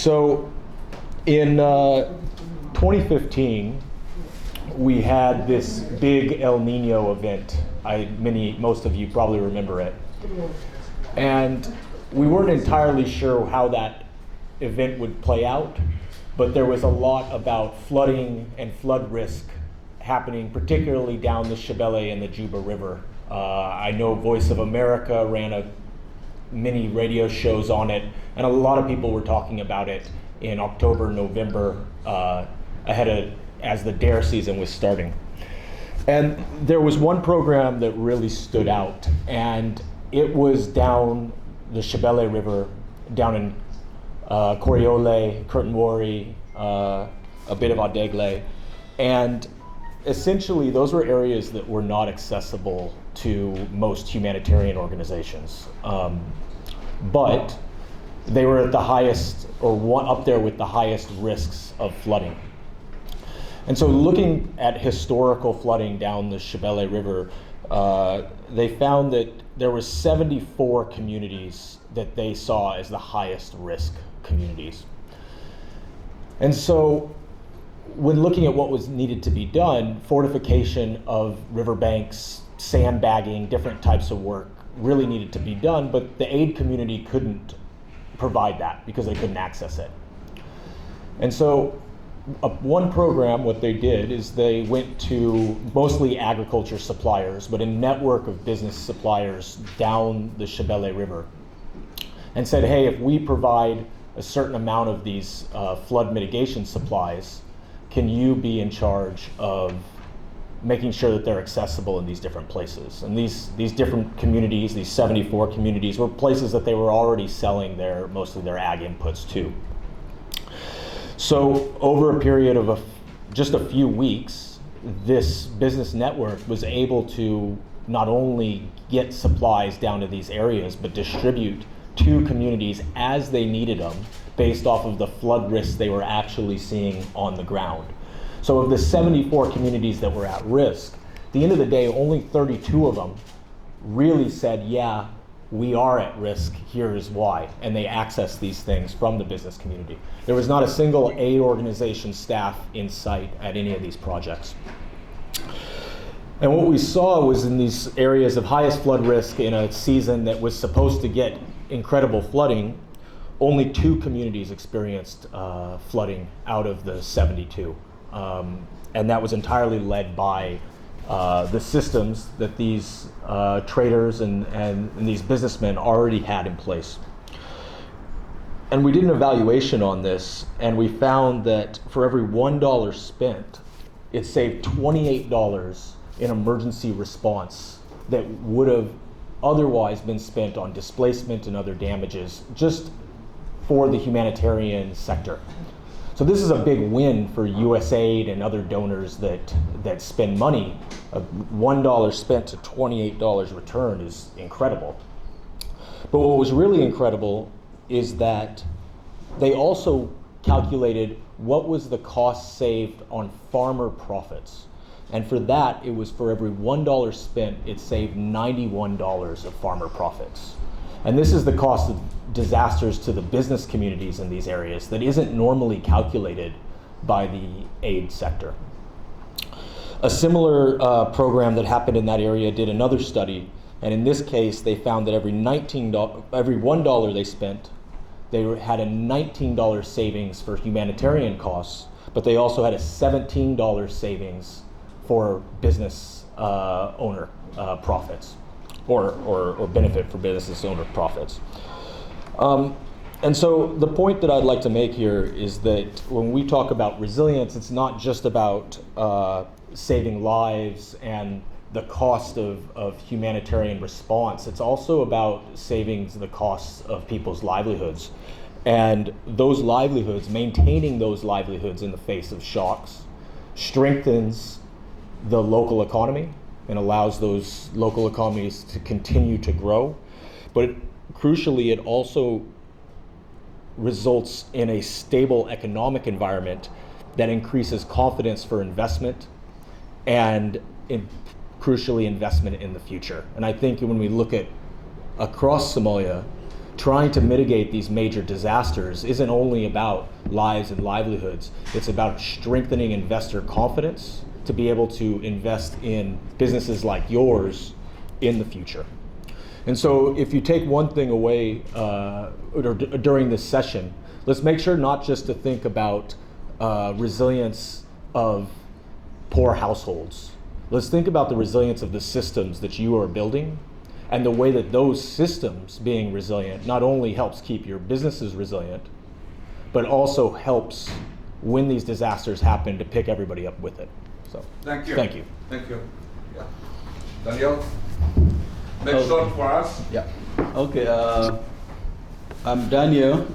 So in 2015, we had this big El Nino event. Most of you probably remember it. And we weren't entirely sure how that event would play out, but there was a lot about flooding and flood risk happening, particularly down the Shebele and the Juba River. I know Voice of America ran many radio shows on it, and a lot of people were talking about it in October, November, as the DARE season was starting. And there was one program that really stood out, and it was down the Shebele River, down in Koriole, Kurtanwori, a bit of Adegle, and essentially those were areas that were not accessible to most humanitarian organizations. But they were at the highest, or up there with the highest risks of flooding. And so looking at historical flooding down the Shebele River, they found that there were 74 communities that they saw as the highest risk communities. And so when looking at what was needed to be done, fortification of riverbanks, sandbagging, different types of work really needed to be done, but the aid community couldn't provide that because they couldn't access it. And so one program, what they did is they went to mostly agriculture suppliers, but a network of business suppliers down the Shebele River, and said, hey, if we provide a certain amount of these flood mitigation supplies, can you be in charge of making sure that they're accessible in these different places? And these different communities, these 74 communities, were places that they were already selling mostly their ag inputs to. So over a period of just a few weeks, this business network was able to not only get supplies down to these areas, but distribute to communities as they needed them based off of the flood risks they were actually seeing on the ground. So of the 74 communities that were at risk, at the end of the day, only 32 of them really said, yeah, we are at risk, here is why, and they access these things from the business community. There was not a single aid organization staff in sight at any of these projects. And what we saw was in these areas of highest flood risk in a season that was supposed to get incredible flooding, only 2 communities experienced flooding out of the 72. And that was entirely led by the systems that these traders and these businessmen already had in place. And we did an evaluation on this, and we found that for every $1 spent, it saved $28 in emergency response that would have otherwise been spent on displacement and other damages just for the humanitarian sector. So this is a big win for USAID and other donors that spend money. $1 spent to $28 return is incredible. But what was really incredible is that they also calculated what was the cost saved on farmer profits. And for that, it was for every $1 spent, it saved $91 of farmer profits. And this is the cost of disasters to the business communities in these areas that isn't normally calculated by the aid sector. A similar program that happened in that area did another study, and in this case, they found that every $1 they spent, they had a $19 savings for humanitarian costs, but they also had a $17 savings for business owner profits, or benefit for business owner profits. And so the point that I'd like to make here is that when we talk about resilience, it's not just about saving lives and the cost of humanitarian response. It's also about saving the costs of people's livelihoods. And those livelihoods, maintaining those livelihoods in the face of shocks, strengthens the local economy and allows those local economies to continue to grow. But crucially, it also results in a stable economic environment that increases confidence for investment and crucially investment in the future. And I think when we look at across Somalia, trying to mitigate these major disasters isn't only about lives and livelihoods, it's about strengthening investor confidence to be able to invest in businesses like yours in the future. And so if you take one thing away during this session, let's make sure not just to think about resilience of poor households. Let's think about the resilience of the systems that you are building, and the way that those systems being resilient not only helps keep your businesses resilient, but also helps when these disasters happen to pick everybody up with it. So thank you. Thank you. Thank you. Yeah. Daniel, make short for us. Yeah. Okay. I'm Daniel.